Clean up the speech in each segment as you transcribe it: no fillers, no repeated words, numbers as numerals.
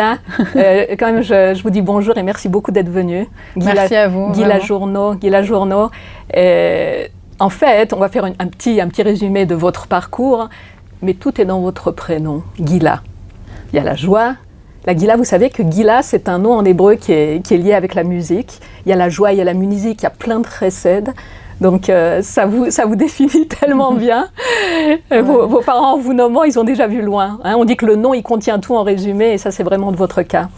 Gila, quand même, je vous dis bonjour et merci beaucoup d'être venu. Merci à vous. Gila Journo. En fait, on va faire un petit résumé de votre parcours, mais tout est dans votre prénom, Gila. Il y a la joie. La Gila, vous savez que Gila, c'est un nom en hébreu qui est lié avec la musique. Il y a la joie, il y a la musique, il y a plein de chesed. Donc ça vous définit tellement bien. Vos parents, en vous nommant, ils ont déjà vu loin. Hein. On dit que le nom, il contient tout en résumé, et ça, c'est vraiment de votre cas.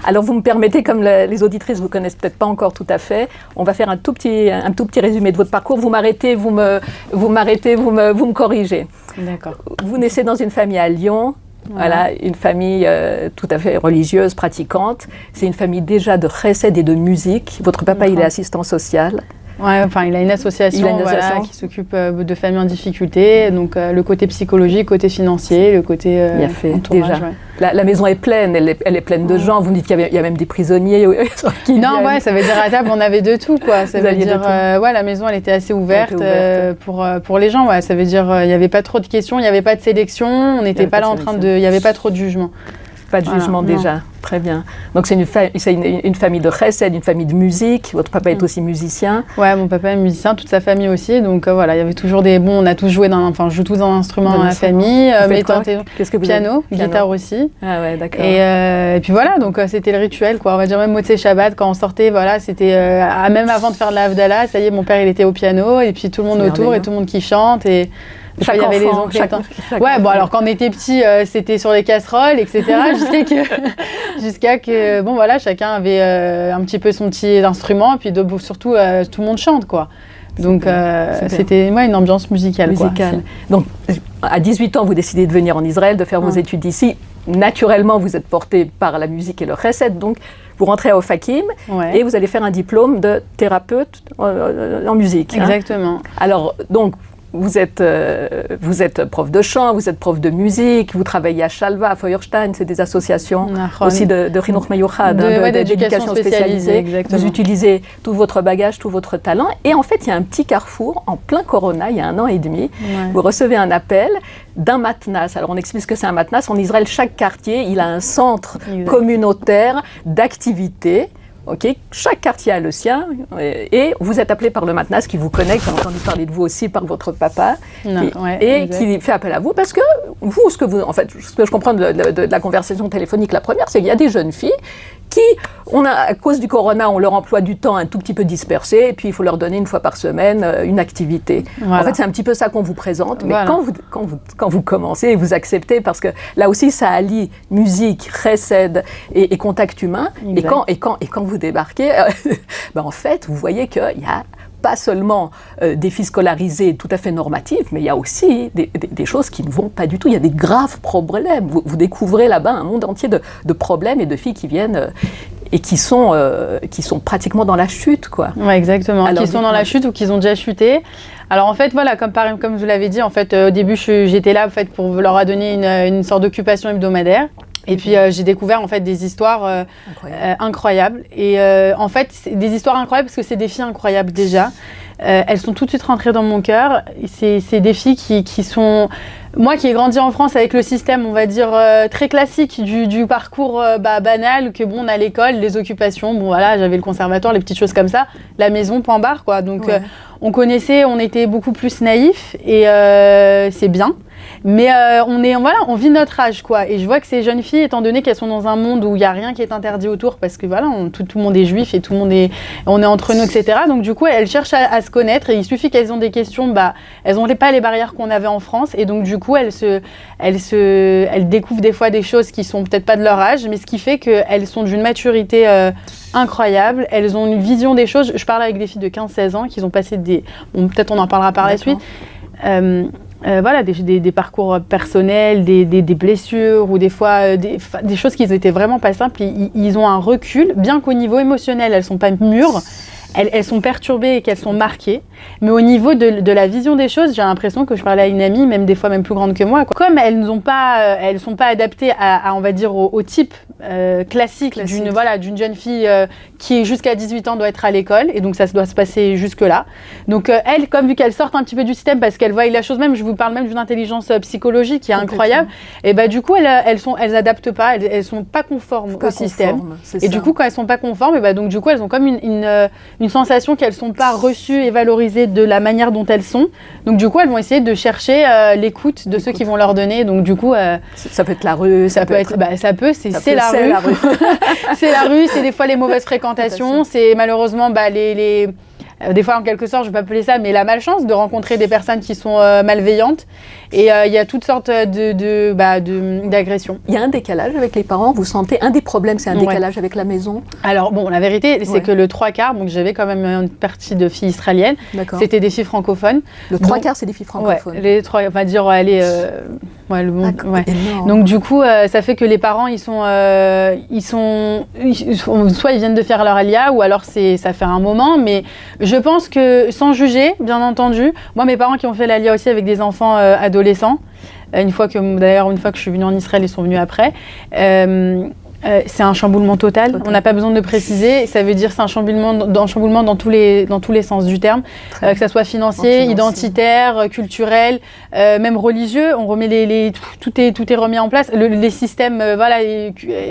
Alors vous me permettez, comme les auditrices vous connaissent peut-être pas encore tout à fait, on va faire un tout petit résumé de votre parcours. Vous m'arrêtez, vous me corrigez. D'accord. Vous naissez dans une famille à Lyon. Voilà, une famille tout à fait religieuse, pratiquante. C'est une famille déjà de chesed et de musique. Votre papa, il est assistant social. Ouais, enfin, il a une association, qui s'occupe de familles en difficulté. Donc, le côté psychologique, côté financier, le côté entourage. Déjà. Ouais. La maison est pleine, elle est pleine de gens. Vous me dites qu'il y a même des prisonniers qui viennent. Non, ça veut dire à table, on avait de tout, quoi. Ça veut dire, la maison, elle était assez ouverte, pour les gens. Ouais, ça veut dire, il n'y avait pas trop de questions, il n'y avait pas de sélection, on n'était pas là en train de, il n'y avait pas trop de jugement. Pas de jugement déjà, très bien. Donc c'est une famille de chesed, une famille de musique. Votre papa est aussi musicien. Ouais, mon papa est musicien, toute sa famille aussi. Donc il y avait toujours on a tous joué je joue tous un instrument dans la famille. Qu'est-ce que vous piano, guitare aussi. Ah ouais, d'accord. Et puis voilà, donc c'était le rituel, quoi. On va dire même Motzei Shabbat, quand on sortait, c'était même avant de faire de la Havdalah, ça y est, mon père il était au piano et puis tout le monde autour et tout le monde qui chante et il y avait les oncles. Alors quand on était petit, c'était sur les casseroles, etc. jusqu'à que chacun avait un petit peu son petit instrument, puis surtout tout le monde chante, quoi. Donc c'était une ambiance musicale. Quoi. Donc à 18 ans, vous décidez de venir en Israël, de faire vos études ici. Naturellement, vous êtes porté par la musique et le chesed, donc vous rentrez à Ofakim et vous allez faire un diplôme de thérapeute en musique. Exactement. Hein. Alors donc vous êtes prof de chant, vous êtes prof de musique, vous travaillez à Shalva, à Feuerstein, c'est des associations aussi de Chinuch Meyuchad, d'éducation spécialisée. Exactement. Vous utilisez tout votre bagage, tout votre talent. Et en fait, il y a un petit carrefour, en plein Corona, il y a 1 an et demi, vous recevez un appel d'un matnas. Alors on explique ce que c'est un matnas. En Israël, chaque quartier, il a un centre communautaire d'activité. Okay. Chaque quartier a le sien et vous êtes appelé par le matnas qui vous connaît, qui a entendu parler de vous aussi par votre papa qui fait appel à vous parce que vous, ce que je comprends de la conversation téléphonique, la première, c'est qu'il y a des jeunes filles qui, à cause du corona, ont leur emploi du temps un tout petit peu dispersé et puis il faut leur donner 1 fois par semaine une activité. Voilà. En fait, c'est un petit peu ça qu'on vous présente, mais quand vous commencez et vous acceptez, parce que là aussi, ça allie musique, chesed et contact humain, et quand vous débarquez, en fait, vous voyez qu'il y a pas seulement des filles scolarisées tout à fait normatives, mais il y a aussi des choses qui ne vont pas du tout. Il y a des graves problèmes. Vous découvrez là-bas un monde entier de problèmes et de filles qui viennent et qui sont pratiquement dans la chute, quoi. Ouais, exactement. Alors, qui sont dans la chute ou qui ont déjà chuté. Alors en fait, comme je vous l'avais dit, en fait, au début, j'étais là en fait, pour leur donner une sorte d'occupation hebdomadaire. Et puis j'ai découvert en fait des histoires incroyables. Et en fait, c'est des histoires incroyables parce que c'est des filles incroyables déjà. Elles sont tout de suite rentrées dans mon cœur. C'est des filles qui sont... Moi qui ai grandi en France avec le système, on va dire, très classique du parcours banal, que on a l'école, les occupations, j'avais le conservatoire, les petites choses comme ça, la maison, point barre, quoi. Donc on était beaucoup plus naïfs et c'est bien. Mais on vit notre âge, quoi. Et je vois que ces jeunes filles, étant donné qu'elles sont dans un monde où il n'y a rien qui est interdit autour, parce que tout le monde est juif et on est entre nous, etc. Donc du coup, elles cherchent à se connaître et il suffit qu'elles ont des questions, elles n'ont pas les barrières qu'on avait en France. Et donc du coup, elles découvrent des fois des choses qui sont peut-être pas de leur âge, mais ce qui fait qu'elles sont d'une maturité incroyable. Elles ont une vision des choses. Je parle avec des filles de 15-16 ans qui ont passé peut-être on en parlera par la suite. Des parcours personnels, des blessures ou des fois des choses qui n'étaient vraiment pas simples. Ils ont un recul, bien qu'au niveau émotionnel, elles ne sont pas mûres. elles sont perturbées et qu'elles sont marquées. Mais au niveau de la vision des choses, j'ai l'impression que je parlais à une amie, même des fois même plus grande que moi, quoi. Comme elles sont pas adaptées à on va dire au type classique d'une jeune fille qui jusqu'à 18 ans doit être à l'école, et donc ça doit se passer jusque là. Donc elles, comme vu qu'elles sortent un petit peu du système parce qu'elles voient la chose, même je vous parle même d'une intelligence psychologique qui est incroyable, et du coup elles adaptent pas, elles sont pas conformes au système, et du coup quand elles sont pas conformes, donc du coup elles ont comme une sensation qu'elles sont pas reçues et valorisées de la manière dont elles sont, donc du coup elles vont essayer de chercher l'écoute de ceux qui vont leur donner, donc du coup ça peut être la rue, c'est la rue. C'est la rue, c'est des fois les mauvaises fréquentations, c'est malheureusement des fois en quelque sorte, je ne vais pas appeler ça, mais la malchance de rencontrer des personnes qui sont malveillantes. Et il y a toutes sortes d'agressions. Il y a un décalage avec les parents, vous sentez, un des problèmes, c'est un décalage avec la maison? Alors bon, la vérité, c'est que le 3/4, donc j'avais quand même une partie de filles israéliennes, c'était des filles francophones. Le 3/4, c'est des filles francophones? Les 3, on va dire, donc du coup, ça fait que les parents, soit ils viennent de faire leur alia, ou alors ça fait un moment, mais je pense que, sans juger, bien entendu, moi mes parents qui ont fait l'alia aussi avec des enfants adolescents, une fois que je suis venue en Israël, ils sont venus après, c'est un chamboulement total. On n'a pas besoin de préciser. Ça veut dire c'est un chamboulement dans tous les sens du terme, que ça soit financier, identitaire, culturel, même religieux. On remet tout est remis en place. Les systèmes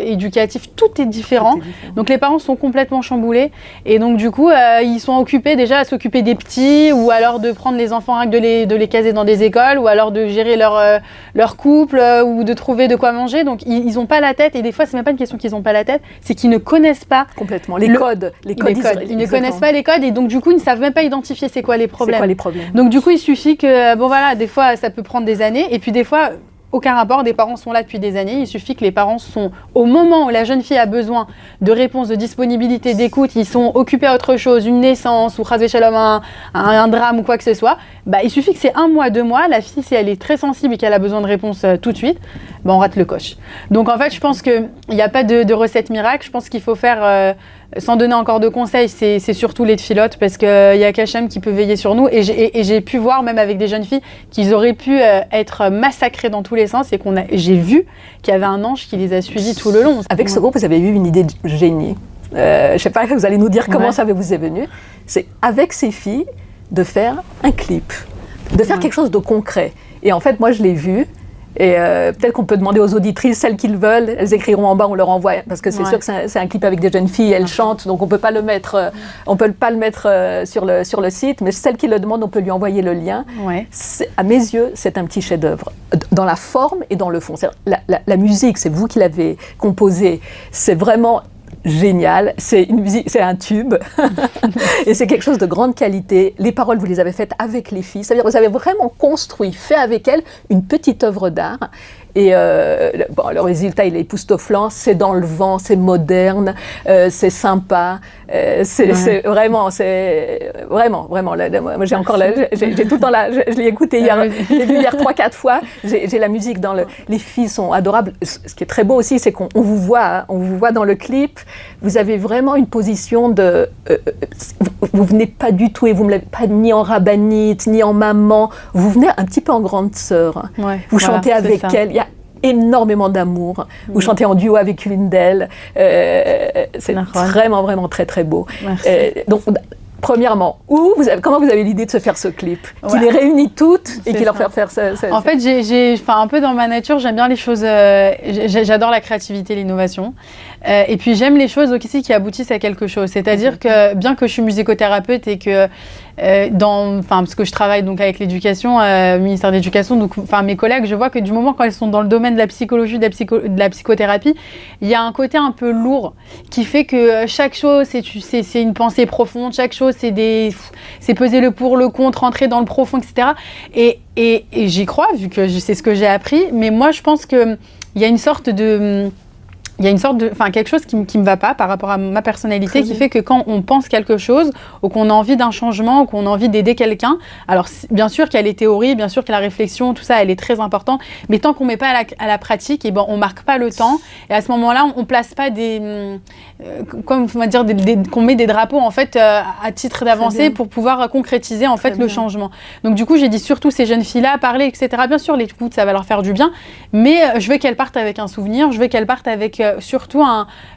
éducatifs, tout est différent. Donc les parents sont complètement chamboulés, et donc du coup ils sont occupés déjà à s'occuper des petits, ou alors de prendre les enfants, de les caser dans des écoles, ou alors de gérer leur couple, ou de trouver de quoi manger. Donc ils n'ont pas la tête, et des fois c'est même pas une question qu'ils n'ont pas la tête, c'est qu'ils ne connaissent pas complètement les codes. Ils ne connaissent pas les codes, et donc du coup ils ne savent même pas identifier c'est quoi les problèmes. Donc du coup il suffit que des fois ça peut prendre des années, et puis des fois aucun rapport, des parents sont là depuis des années, il suffit que les parents sont, au moment où la jeune fille a besoin de réponse, de disponibilité, d'écoute, ils sont occupés à autre chose, une naissance, ou chas v'shalom, un drame ou quoi que ce soit, il suffit que c'est 1 mois, 2 mois, la fille, si elle est très sensible et qu'elle a besoin de réponse tout de suite, on rate le coche. Donc en fait, je pense qu'il n'y a pas de recette miracle, je pense qu'il faut faire... sans donner encore de conseils, c'est surtout les tfilotes, parce qu'il y a qu'Hachem qui peut veiller sur nous, et j'ai pu voir, même avec des jeunes filles, qu'ils auraient pu être massacrées dans tous les sens, et j'ai vu qu'il y avait un ange qui les a suivis tout le long. Avec ce groupe, vous avez eu une idée de génie. Je ne sais pas, vous allez nous dire comment ça vous est venu. C'est avec ces filles de faire un clip, de faire quelque chose de concret. Et en fait, moi, je l'ai vu. Et peut-être qu'on peut demander aux auditrices, celles qu'ils veulent, elles écriront en bas, on leur envoie, parce que c'est sûr que c'est un clip avec des jeunes filles, elles chantent, donc on peut pas le mettre sur le site, mais celle qui le demande, on peut lui envoyer le lien. À mes yeux, c'est un petit chef-d'œuvre, dans la forme et dans le fond. La musique, c'est vous qui l'avez composée, c'est vraiment génial, c'est une musique, c'est un tube et c'est quelque chose de grande qualité. Les paroles, vous les avez faites avec les filles, c'est-à-dire vous avez vraiment fait avec elles une petite œuvre d'art. Et le résultat, il est époustouflant, c'est dans le vent, c'est moderne, c'est sympa, c'est vraiment, moi j'ai encore, j'ai tout dans je l'ai écouté hier, je l'ai vu hier 3-4 fois, j'ai la musique les filles sont adorables. Ce qui est très beau aussi, c'est qu'on vous voit dans le clip, vous avez vraiment une position vous venez pas du tout, et vous ne l'avez pas ni en rabbinite, ni en maman, vous venez un petit peu en grande sœur, vous chantez avec elle, il y a énormément d'amour, vous chantez en duo avec l'une d'elles, c'est vraiment, vraiment très, très beau. Donc, premièrement, comment vous avez l'idée de se faire ce clip qui les réunit toutes et qui leur fait faire ça? En fait, un peu dans ma nature, j'aime bien les choses, j'adore la créativité, l'innovation. Et puis j'aime les choses aussi qui aboutissent à quelque chose. C'est-à-dire que, bien que je suis musicothérapeute et que parce que je travaille donc avec l'éducation, ministère de l'Éducation, donc mes collègues, je vois que du moment quand ils sont dans le domaine de la psychologie, de la psychothérapie, il y a un côté un peu lourd qui fait que chaque chose c'est une pensée profonde, chaque chose c'est peser le pour, le contre, rentrer dans le profond, etc. Et j'y crois vu que c'est ce que j'ai appris, mais moi je pense que il y a une sorte de il y a une sorte de, enfin quelque chose qui me va pas par rapport à ma personnalité, qui fait que quand on pense quelque chose ou qu'on a envie d'un changement ou qu'on a envie d'aider quelqu'un, alors bien sûr qu'il y a les théories, bien sûr que la réflexion, tout ça, elle est très importante, mais tant qu'on met pas à la pratique, et ben on marque pas le temps, et à ce moment-là, on place pas comme on va dire, qu'on met des drapeaux en fait à titre d'avancée pour pouvoir concrétiser en fait le changement. Donc du coup, j'ai dit surtout ces jeunes filles-là, parler, etc. Bien sûr, l'écoute, ça va leur faire du bien, mais je veux qu'elles partent avec un souvenir, je veux qu'elles partent avec surtout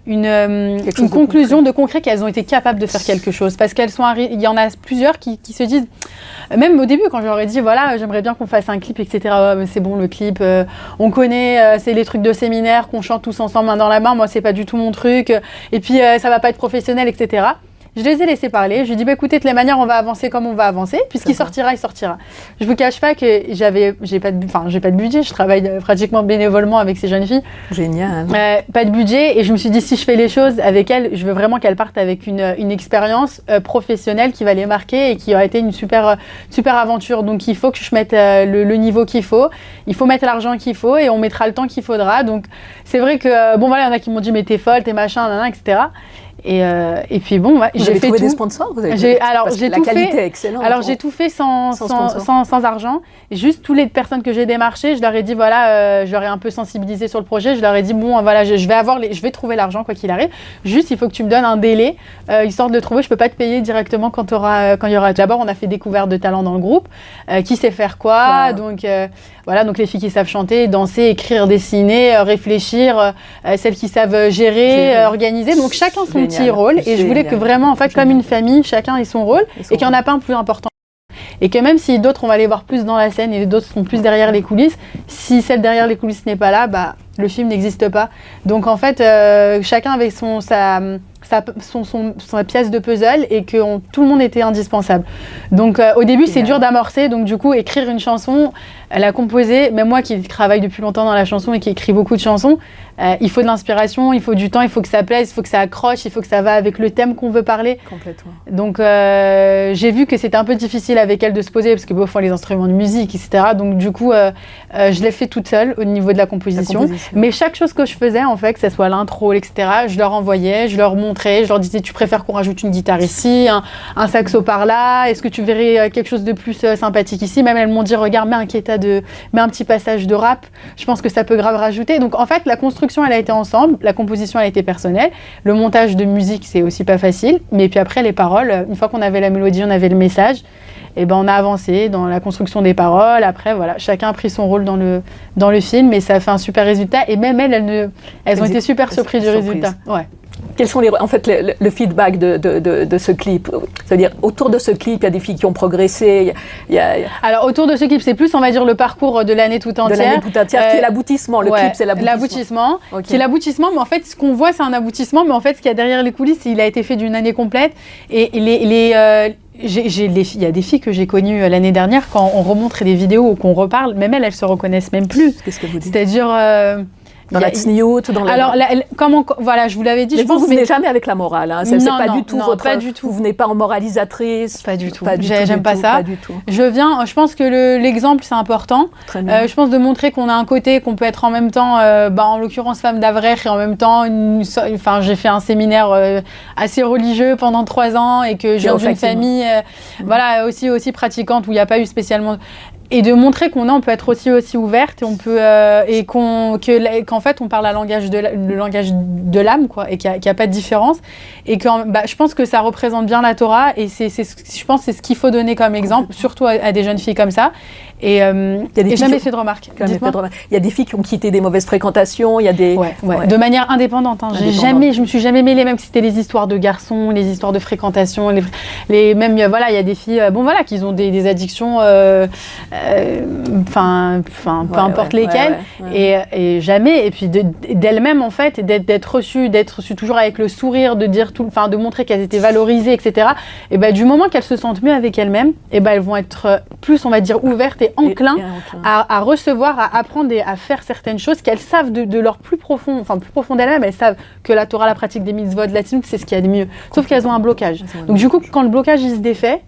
une conclusion de concret qu'elles ont été capables de faire quelque chose. Parce qu'elles sont il y en a plusieurs qui se disent, même au début quand je leur ai dit voilà, j'aimerais bien qu'on fasse un clip, etc. Oh, mais c'est bon, le clip, on connaît, c'est les trucs de séminaire qu'on chante tous ensemble main dans la main, moi c'est pas du tout mon truc, et puis ça va pas être professionnel, etc. Je les ai laissés parler. Je lui ai dit, bah, écoutez, de toutes les manières, on va avancer comme on va avancer. Puisqu'il sortira, il sortira. Je vous cache pas que j'ai pas de budget. Je travaille pratiquement bénévolement avec ces jeunes filles. Génial. Pas de budget. Et je me suis dit, si je fais les choses avec elles, je veux vraiment qu'elles partent avec une expérience professionnelle qui va les marquer et qui aura été une super aventure. Donc, il faut que je mette le niveau qu'il faut. Il faut mettre l'argent qu'il faut et on mettra le temps qu'il faudra. Donc, c'est vrai que, bon, voilà, il y en a qui m'ont dit, mais t'es folle, t'es machin, nanana, etc. Et puis bon, ouais, j'ai fait tout. Des sponsors, vous avez j'ai la qualité est excellente. Alors j'ai tout fait sans argent. Et juste toutes les personnes que j'ai démarchées, je leur ai dit voilà, je leur ai un peu sensibilisé sur le projet. Je leur ai dit bon voilà, je vais trouver l'argent quoi qu'il arrive. Juste il faut que tu me donnes un délai histoire de le trouver. Je peux pas te payer directement quand il y aura. D'abord on a fait découverte de talents dans le groupe, qui sait faire quoi. Wow. Donc voilà, donc les filles qui savent chanter, danser, écrire, dessiner, réfléchir, celles qui savent gérer, organiser. Donc chacun son petit rôle. Et je voulais que vraiment, en fait, comme une famille, chacun ait son rôle et qu'il n'y en a pas un plus important. Et que même si d'autres, on va les voir plus dans la scène et d'autres sont plus derrière les coulisses, si celle derrière les coulisses n'est pas là, bah, le film n'existe pas. Donc en fait, chacun avait sa pièce de puzzle et que tout le monde était indispensable. Donc au début, c'est dur d'amorcer. Donc du coup, écrire une chanson, la composer, même moi qui travaille depuis longtemps dans la chanson et qui écrit beaucoup de chansons, il faut de l'inspiration, il faut du temps, il faut que ça plaise, il faut que ça accroche, il faut que ça va avec le thème qu'on veut parler. Complètement. Donc j'ai vu que c'était un peu difficile avec elle de se poser parce que parfois les instruments de musique, etc. Donc du coup, je l'ai fait toute seule au niveau de la composition. Mais chaque chose que je faisais, en fait, que ce soit l'intro, etc., je leur envoyais, je leur montrais, je leur disais tu préfères qu'on rajoute une guitare ici, un saxo par là, est-ce que tu verrais quelque chose de plus sympathique ici? Même elles m'ont dit regarde, mets un petit passage de rap, je pense que ça peut grave rajouter. Donc en fait, la construction elle a été ensemble, la composition elle a été personnelle, le montage de musique c'est aussi pas facile, mais puis après les paroles, une fois qu'on avait la mélodie, on avait le message, et ben on a avancé dans la construction des paroles. Après voilà, chacun a pris son rôle dans le film et ça a fait un super résultat. Et même elles ont été super surprises du résultat. Ouais. Quels sont le feedback de ce clip? C'est-à-dire, autour de ce clip, il y a des filles qui ont progressé. Alors, autour de ce clip, c'est plus, on va dire, le parcours de l'année tout entière. De l'année tout entière, qui est l'aboutissement. Le clip, c'est l'aboutissement. Qui est l'aboutissement, mais en fait, ce qu'on voit, c'est un aboutissement. Mais en fait, ce qu'il y a derrière les coulisses, il a été fait d'une année complète. Et il y a des filles que j'ai connues l'année dernière, quand on remontre des vidéos ou qu'on reparle, même elles se reconnaissent même plus. Qu'est-ce que vous dites? C'est-à-dire... dans la tsniout, dans la... Alors, voilà, je vous l'avais dit. Mais vous venez jamais avec la morale. Hein. C'est pas du tout votre... pas du tout. Vous venez pas en moralisatrice. Pas du tout. J'aime pas ça. Pas du tout. Je pense que l'exemple, c'est important. Très bien. Je pense de montrer qu'on a un côté, qu'on peut être en même temps, en l'occurrence, femme d'Avreich et en même temps, j'ai fait un séminaire assez religieux pendant 3 ans et que j'ai dans une famille, voilà, aussi pratiquante où il n'y a pas eu spécialement... Et de montrer on peut être aussi ouverte et on peut qu'en fait on parle le langage de l'âme quoi, et qu'il n'y a pas de différence et que je pense que ça représente bien la Torah et je pense que c'est ce qu'il faut donner comme exemple, surtout à des jeunes filles comme ça. Et jamais fait de remarques. Il y a des filles qui ont quitté des mauvaises fréquentations, il y a des... Ouais. De manière indépendante. Hein. Je me suis jamais mêlée, même si c'était les histoires de garçons, les histoires de fréquentation, même il y a des filles, qui ont des addictions, peu importe lesquelles, et jamais. Et puis d'elles-mêmes en fait, d'être reçues toujours avec le sourire, de montrer qu'elles étaient valorisées, etc. Et du moment qu'elles se sentent mieux avec elles-mêmes, elles vont être plus, on va dire, ouvertes et enclin à recevoir, à apprendre et à faire certaines choses qu'elles savent de leur plus profond d'elles-mêmes, elles savent que la Torah, la pratique des mitzvot, la tzniut, c'est ce qu'il y a de mieux. Sauf qu'elles ont un blocage. Donc du coup, quand le blocage il se défait,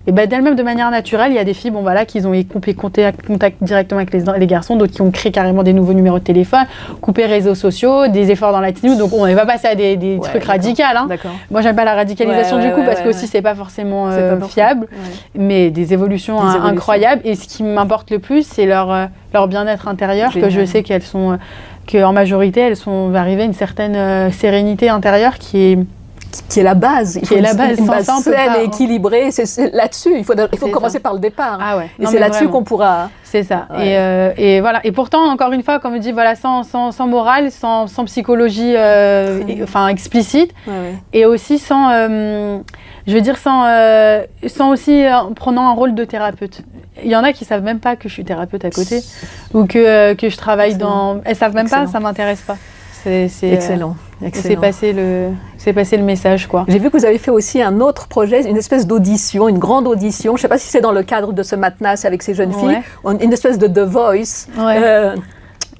Et d'elles-mêmes, de manière naturelle, il y a des filles qui ont coupé contact directement avec les garçons, d'autres qui ont créé carrément des nouveaux numéros de téléphone, coupé réseaux sociaux, des efforts dans la tenue. Donc, on ne va pas passer à des trucs radicaux. Hein. Moi, j'aime pas la radicalisation parce que aussi, c'est pas forcément fiable, mais des évolutions incroyables. Et ce qui m'importe le plus, c'est leur bien-être intérieur, que je sais qu'en majorité, elles sont arrivées à une certaine sérénité intérieure qui est la base. Une base saine et équilibrée. C'est là-dessus. Il faut commencer par le départ. Ah ouais. Et c'est là-dessus qu'on pourra... C'est ça. Ouais. Et voilà. Et pourtant, encore une fois, comme je dis, sans morale, sans psychologie explicite, et aussi sans aussi prenant un rôle de thérapeute. Il y en a qui savent même pas que je suis thérapeute à côté ou que je travaille dans... Elles savent même pas, ça m'intéresse pas. C'est excellent. C'est passé le message, quoi. J'ai vu que vous avez fait aussi un autre projet, une espèce d'audition, une grande audition. Je ne sais pas si c'est dans le cadre de ce Matnas avec ces jeunes filles, une espèce de The Voice.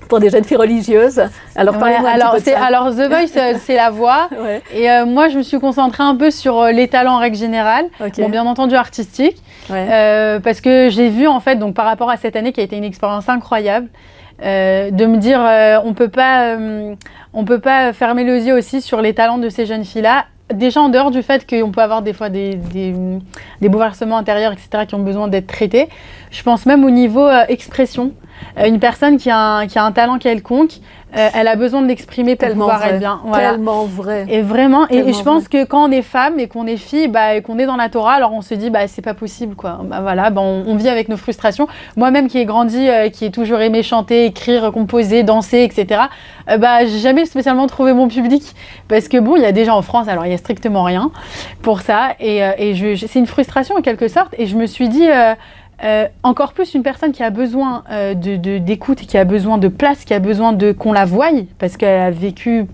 Pour des jeunes filles religieuses. Alors, parlez-moi un petit peu de ça. Alors, The Voice, c'est la voix. Et moi, je me suis concentrée un peu sur les talents en règle générale. Bon, bien entendu, artistique. Parce que j'ai vu, en fait, donc, par rapport à cette année qui a été une expérience incroyable, de me dire on peut pas fermer les yeux aussi sur les talents de ces jeunes filles-là. Déjà en dehors du fait qu'on peut avoir des fois des bouleversements intérieurs, etc., qui ont besoin d'être traités, je pense même au niveau expression. Une personne qui a un talent quelconque, elle a besoin de l'exprimer pour pouvoir être bien. Voilà. Tellement vrai. Et vraiment, et je pense que quand on est femme et qu'on est fille, et qu'on est dans la Torah, alors on se dit, c'est pas possible, quoi. On vit avec nos frustrations. Moi-même qui ai grandi, qui ai toujours aimé chanter, écrire, composer, danser, etc., j'ai jamais spécialement trouvé mon public. Parce que il y a déjà en France, alors il y a strictement rien pour ça. Et c'est une frustration en quelque sorte. Et je me suis dit... encore plus une personne qui a besoin d'écoute, qui a besoin de place, qui a besoin qu'on la voie, parce qu'elle a vécu,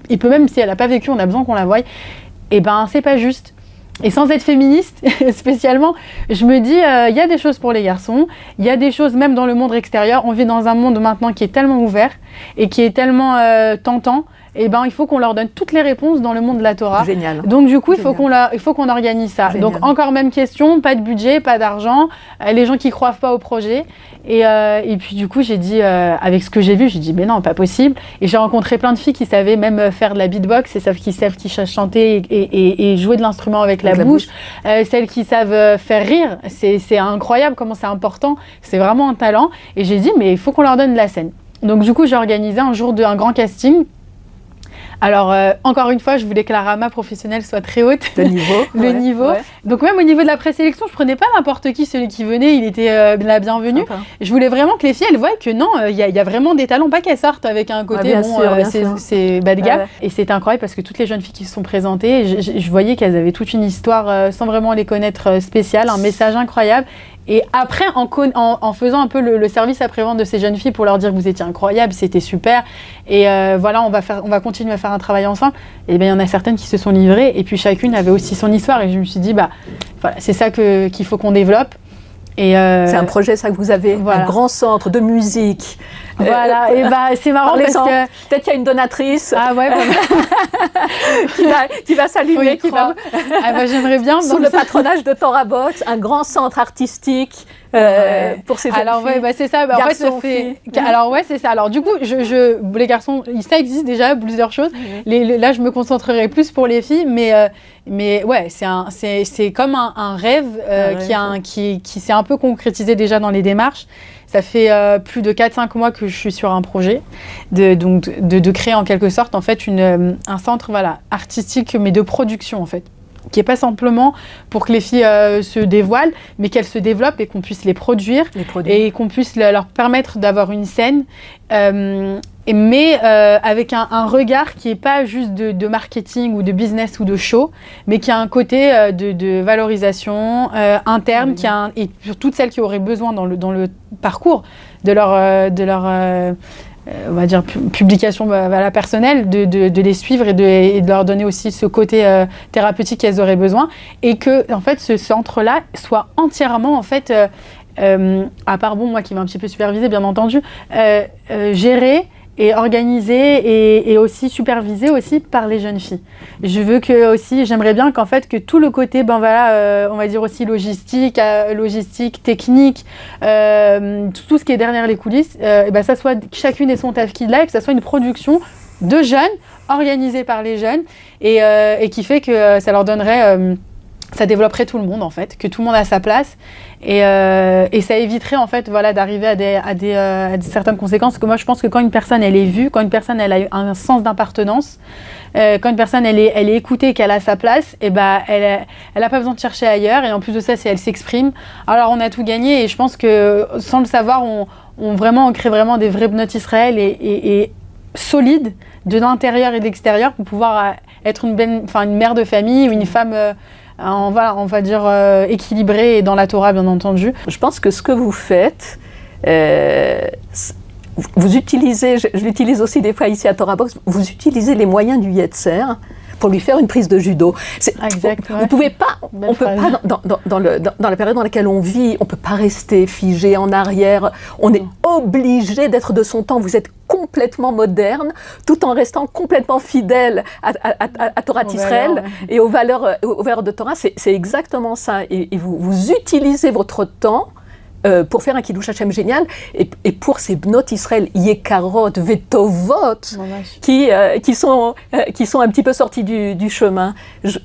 et peut même si elle n'a pas vécu, on a besoin qu'on la voie, c'est pas juste. Et sans être féministe spécialement, je me dis, il y a des choses pour les garçons, il y a des choses même dans le monde extérieur. On vit dans un monde maintenant qui est tellement ouvert et qui est tellement tentant. Il faut qu'on leur donne toutes les réponses dans le monde de la Torah. Génial. Donc du coup, il faut qu'on organise ça. Génial. Donc encore même question, pas de budget, pas d'argent, les gens qui croient pas au projet. Et puis du coup, j'ai dit, avec ce que j'ai vu, j'ai dit, mais non, pas possible. Et j'ai rencontré plein de filles qui savaient même faire de la beatbox, et qui savent chanter et jouer de l'instrument avec la bouche. Celles qui savent faire rire, c'est incroyable comment c'est important. C'est vraiment un talent. Et j'ai dit, mais il faut qu'on leur donne de la scène. Donc du coup, j'ai organisé un jour un grand casting. Alors, encore une fois, je voulais que la rama professionnelle soit très haute. Le niveau. Ouais. Donc, même au niveau de la présélection, je prenais pas n'importe qui. Celui qui venait, il était la bienvenue. Je voulais vraiment que les filles, elles voient que non, il y a vraiment des talents. Pas qu'elles sortent avec un côté, c'est bas de gamme. Et c'était incroyable parce que toutes les jeunes filles qui se sont présentées, je voyais qu'elles avaient toute une histoire sans vraiment les connaître spéciale, un message incroyable. Et après, en faisant un peu le service après-vente de ces jeunes filles pour leur dire que vous étiez incroyables, c'était super. Et on va continuer à faire un travail ensemble. Et bien, il y en a certaines qui se sont livrées. Et puis, chacune avait aussi son histoire. Et je me suis dit, c'est ça qu'il faut qu'on développe. Et c'est un projet, ça, que vous avez, un grand centre de musique. Voilà, et c'est marrant parce que... Peut-être qu'il y a une donatrice qui va s'allumer, j'aimerais bien. Sous le patronage de Torah Box, un grand centre artistique pour ces jeunes filles. C'est ça. C'est ça. Alors du coup, les garçons, ça existe déjà, plusieurs choses. Là, je me concentrerai plus pour les filles, mais ouais, c'est comme un rêve qui s'est un peu concrétisé déjà dans les démarches. Ça fait plus de 4-5 mois que je suis sur un projet de créer en quelque sorte en fait un centre artistique mais de production en fait, qui n'est pas simplement pour que les filles se dévoilent, mais qu'elles se développent et qu'on puisse les produire. Et qu'on puisse leur permettre d'avoir une scène, mais avec un regard qui n'est pas juste de marketing ou de business ou de show, mais qui a un côté de valorisation interne, et pour toutes celles qui auraient besoin dans le parcours de leur on va dire publication personnelle, de les suivre et de leur donner aussi ce côté thérapeutique qu'elles auraient besoin, et que en fait ce centre-là soit entièrement en fait à part moi qui vais un petit peu superviser bien entendu, géré et organisé et aussi supervisé aussi par les jeunes filles. J'aimerais bien qu'en fait que tout le côté, on va dire aussi logistique, technique, tout ce qui est derrière les coulisses, ça soit chacune ait son taf qui l'a, et que ça soit une production de jeunes, organisée par les jeunes, et qui fait que ça leur donnerait... ça développerait tout le monde en fait, que tout le monde a sa place et ça éviterait en fait d'arriver à des certaines conséquences. Que moi je pense que quand une personne elle est vue, quand une personne elle a un sens d'appartenance, quand une personne elle est écoutée, qu'elle a sa place, elle a pas besoin de chercher ailleurs, et en plus de ça si elle s'exprime, alors on a tout gagné. Et je pense que sans le savoir on crée vraiment des vrais Bnot Israël et solides de l'intérieur et de l'extérieur pour pouvoir être une mère de famille ou une femme on va dire équilibrée et dans la Torah, bien entendu. Je pense que ce que vous faites, vous utilisez, je l'utilise aussi des fois ici à Torah Box, vous utilisez les moyens du Yetzer pour lui faire une prise de judo. Vous pouvez pas, on peut pas, dans la période dans laquelle on vit, on peut pas rester figé en arrière. On est obligé d'être de son temps. Vous êtes complètement moderne, tout en restant complètement fidèle à Torah Israël et aux valeurs de Torah. C'est exactement ça. Et vous utilisez votre temps pour faire un Kiddush Hashem génial, et pour ces Bnot Israël Yekarot, Vetovot, qui sont un petit peu sortis du chemin.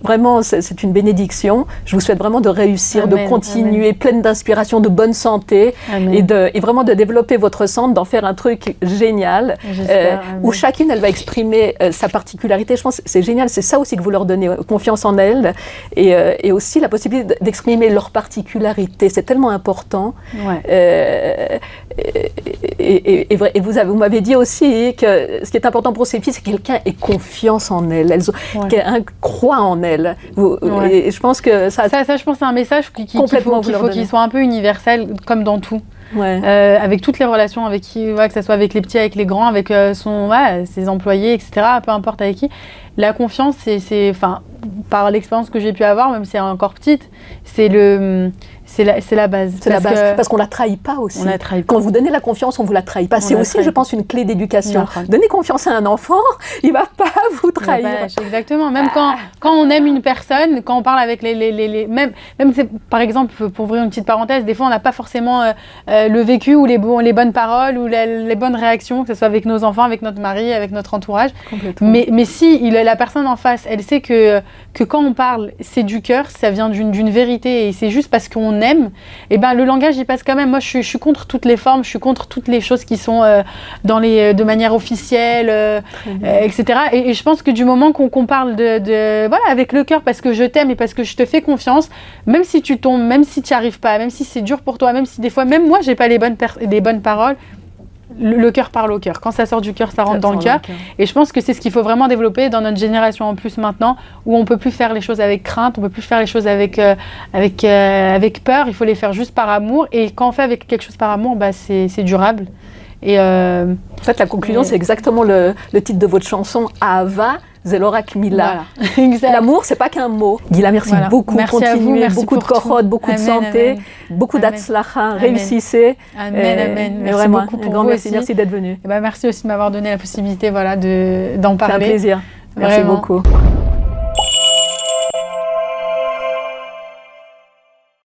Vraiment, c'est une bénédiction. Je vous souhaite vraiment de réussir, de continuer, pleine d'inspiration, de bonne santé, et vraiment de développer votre centre, d'en faire un truc génial, où chacune, elle va exprimer sa particularité. Je pense que c'est génial, c'est ça aussi que vous leur donnez, confiance en elles, et aussi la possibilité d'exprimer leur particularité. C'est tellement important. Et vous m'avez dit aussi que ce qui est important pour ces filles, c'est que quelqu'un ait confiance en elles, qu'elles croient en elles. Et je pense que ça je pense, c'est un message qu'il faut qu'il soit un peu universel, comme dans tout. Avec toutes les relations, avec qui, que ce soit avec les petits, avec les grands, avec ses employés, etc., peu importe avec qui. La confiance, c'est par l'expérience que j'ai pu avoir, même si elle est encore petite, c'est la base. C'est la base, parce qu'on ne la trahit pas aussi. Quand vous donnez la confiance, on ne vous la trahit pas. C'est aussi, je pense, une clé d'éducation. Donnez confiance à un enfant, il ne va pas vous trahir. Exactement. Même quand on aime une personne, quand on parle avec même par exemple, pour ouvrir une petite parenthèse, des fois, on n'a pas forcément le vécu ou les bonnes paroles ou les bonnes réactions, que ce soit avec nos enfants, avec notre mari, avec notre entourage. Mais si la personne en face, elle sait que quand on parle, c'est du cœur, ça vient d'une vérité, et c'est juste parce qu'on aime, et le langage il passe quand même. Moi je suis contre toutes les formes, je suis contre toutes les choses qui sont de manière officielle, etc. Et je pense que du moment qu'on parle avec le cœur, parce que je t'aime et parce que je te fais confiance, même si tu tombes, même si tu n'y arrives pas, même si c'est dur pour toi, même si des fois, même moi j'ai pas les bonnes paroles, le cœur parle au cœur. Quand ça sort du cœur, ça rentre dans le cœur. Et je pense que c'est ce qu'il faut vraiment développer dans notre génération en plus maintenant, où on peut plus faire les choses avec crainte, on peut plus faire les choses avec peur. Il faut les faire juste par amour. Et quand on fait avec quelque chose par amour, c'est durable. Et en fait, la conclusion, c'est exactement le titre de votre chanson, Ahava Zelorak Mila. L'amour, c'est pas qu'un mot. Gila, merci beaucoup. Continuez, beaucoup de korot, beaucoup de santé, beaucoup d'atzlacha. Réussissez. Amen. Merci beaucoup pour vous aussi. Merci d'être venu. Merci aussi de m'avoir donné la possibilité d'en parler. C'est un plaisir. Merci beaucoup.